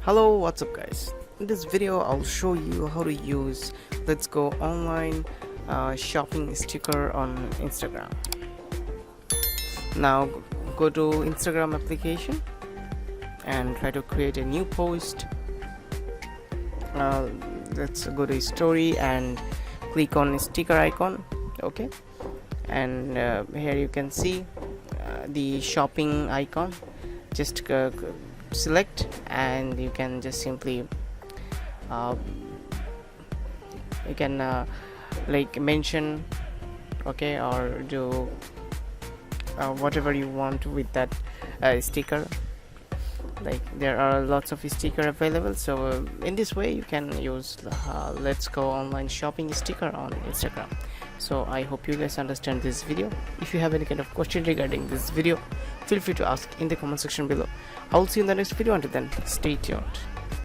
Hello, what's up guys? In this video I'll show you how to use Let's Go online shopping sticker on Instagram. Now go to Instagram application and try to create a new post. Let's go to story and click on sticker icon. Okay, and here you can see the shopping icon. Just select and you can just simply you can like mention, okay, or do whatever you want with that sticker. Like there are lots of sticker available, so in this way you can use Let's Go online shopping sticker on Instagram. So I hope you guys understand this video. If you have any kind of question regarding this video, feel free to ask in the comment section below. I will see you in the next video. Until then, stay tuned.